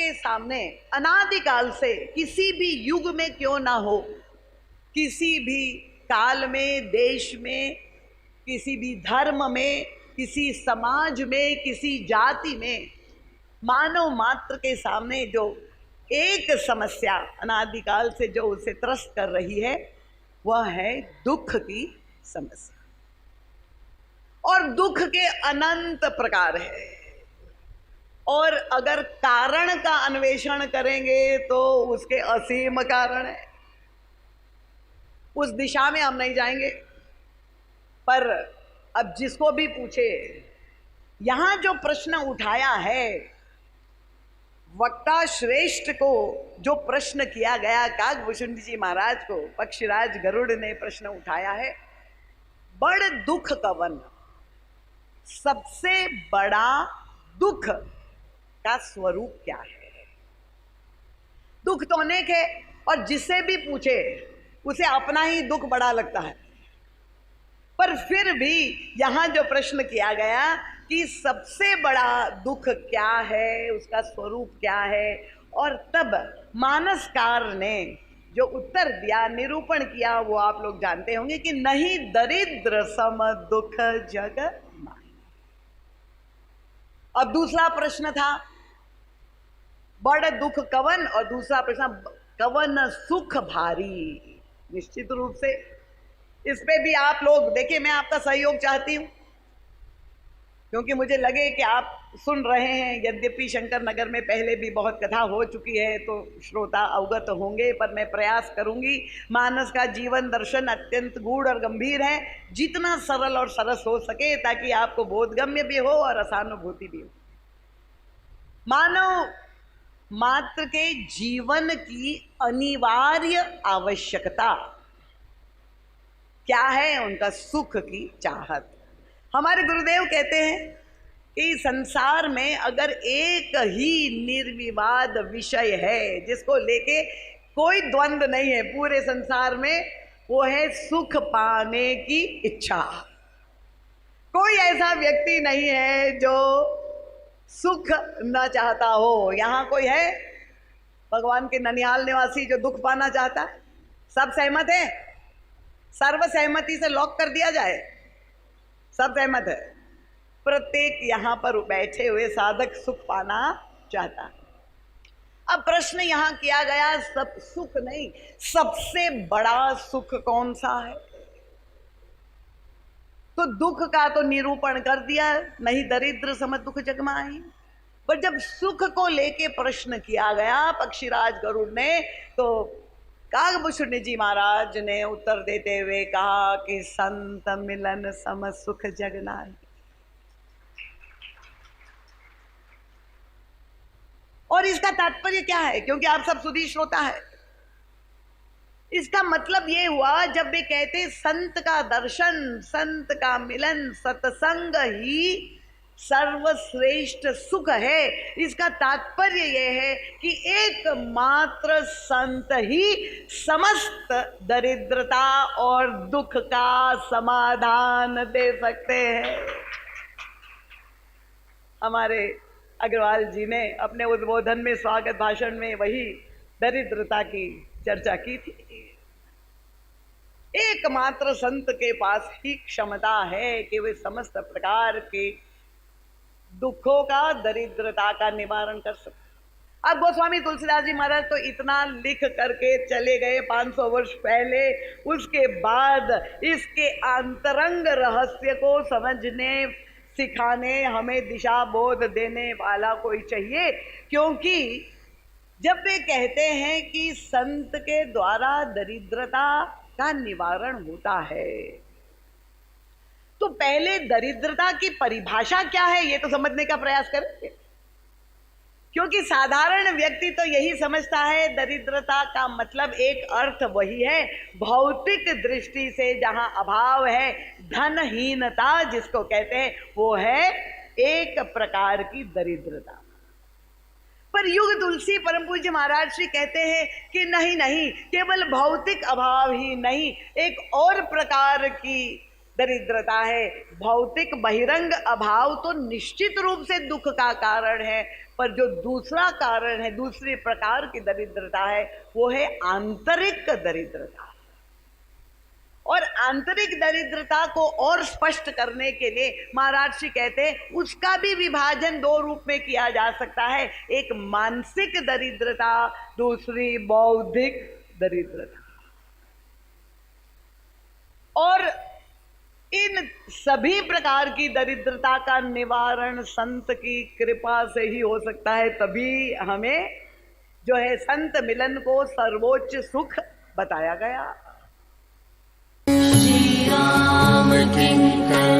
के सामने अनादिकाल से किसी भी युग में क्यों ना हो, किसी भी काल में, देश में, किसी भी धर्म में, किसी समाज में, किसी जाति में, मानव मात्र के सामने जो एक समस्या अनादिकाल से जो उसे त्रस्त कर रही है वह है दुख की समस्या। और दुख के अनंत प्रकार है, और अगर कारण का अन्वेषण करेंगे तो उसके असीम कारण है। उस दिशा में हम नहीं जाएंगे, पर अब जिसको भी पूछे, यहां जो प्रश्न उठाया है, वक्ता श्रेष्ठ को जो प्रश्न किया गया, काकभूषण जी महाराज को पक्षीराज गरुड़ ने प्रश्न उठाया है, बड़ दुख कवन, सबसे बड़ा दुख का स्वरूप क्या है। दुख तो अनेक है, और जिससे भी पूछे उसे अपना ही दुख बड़ा लगता है, पर फिर भी यहां जो प्रश्न किया गया कि सबसे बड़ा दुख क्या है, उसका स्वरूप क्या है, और तब मानसकार ने जो उत्तर दिया, निरूपण किया, वो आप लोग जानते होंगे कि नहीं दरिद्र सम दुख जग माही। अब दूसरा प्रश्न था बड़ दुख कवन, और दूसरा प्रश्न कवन सुख भारी। निश्चित रूप से इस पे भी आप लोग देखिए, मैं आपका सहयोग चाहती हूं, क्योंकि मुझे लगे कि आप सुन रहे हैं। यद्यपि शंकर नगर में पहले भी बहुत कथा हो चुकी है तो श्रोता अवगत होंगे, पर मैं प्रयास करूंगी। मानस का जीवन दर्शन अत्यंत गूढ़ और गंभीर है, जितना सरल और सरस हो सके, ताकि आपको बोधगम्य भी हो और असानुभूति भी हो। मानव मात्र के जीवन की अनिवार्य आवश्यकता क्या है? उनका सुख की चाहत। हमारे गुरुदेव कहते हैं कि संसार में अगर एक ही निर्विवाद विषय है जिसको लेके कोई द्वंद्व नहीं है पूरे संसार में, वो है सुख पाने की इच्छा। कोई ऐसा व्यक्ति नहीं है जो सुख न चाहता हो। यहाँ कोई है भगवान के ननिहाल निवासी जो दुख पाना चाहता है? सब सहमत है? सर्व सहमति से लॉक कर दिया जाए, सब सहमत है। प्रत्येक यहां पर बैठे हुए साधक सुख पाना चाहता है। अब प्रश्न यहां किया गया, सब सुख नहीं, सबसे बड़ा सुख कौन सा है? तो दुख का तो निरूपण कर दिया, नहीं दरिद्र सम दुख जग माही। पर जब सुख को लेके प्रश्न किया गया पक्षीराज गरुड़ ने, तो काकभूषण जी महाराज ने उत्तर देते हुए कहा कि संत मिलन सम सुख जग नाहि। और इसका तात्पर्य क्या है? क्योंकि आप सब सुधी श्रोता है, इसका मतलब ये हुआ, जब वे कहते संत का दर्शन, संत का मिलन, सत्संग ही सर्वश्रेष्ठ सुख है, इसका तात्पर्य यह है कि एकमात्र संत ही समस्त दरिद्रता और दुख का समाधान दे सकते हैं। हमारे अग्रवाल जी ने अपने उद्बोधन में, स्वागत भाषण में, वही दरिद्रता की चर्चा की थी। एकमात्र संत के पास ही क्षमता है कि वे समस्त प्रकार के दुखों का, दरिद्रता का निवारण कर सकते। अब गोस्वामी तुलसीदास जी महाराज तो इतना लिख करके चले गए 500 वर्ष पहले, उसके बाद इसके अंतरंग रहस्य को समझने, सिखाने, हमें दिशा बोध देने वाला कोई चाहिए। क्योंकि जब वे कहते हैं कि संत के द्वारा दरिद्रता का निवारण होता है, तो पहले दरिद्रता की परिभाषा क्या है ये तो समझने का प्रयास करेंगे। क्योंकि साधारण व्यक्ति तो यही समझता है दरिद्रता का मतलब एक अर्थ वही है, भौतिक दृष्टि से जहां अभाव है, धनहीनता जिसको कहते हैं, वो है एक प्रकार की दरिद्रता। पर युग तुलसी परम पूज्य महाराज श्री कहते हैं कि नहीं नहीं, केवल भौतिक अभाव ही नहीं, एक और प्रकार की दरिद्रता है। भौतिक बहिरंग अभाव तो निश्चित रूप से दुख का कारण है, पर जो दूसरा कारण है, दूसरी प्रकार की दरिद्रता है, वो है आंतरिक दरिद्रता। और आंतरिक दरिद्रता को और स्पष्ट करने के लिए महाराज श्री कहते हैं उसका भी विभाजन दो रूप में किया जा सकता है, एक मानसिक दरिद्रता, दूसरी बौद्धिक दरिद्रता। और इन सभी प्रकार की दरिद्रता का निवारण संत की कृपा से ही हो सकता है। तभी हमें जो है संत मिलन को सर्वोच्च सुख बताया गया। श्री राम किंकर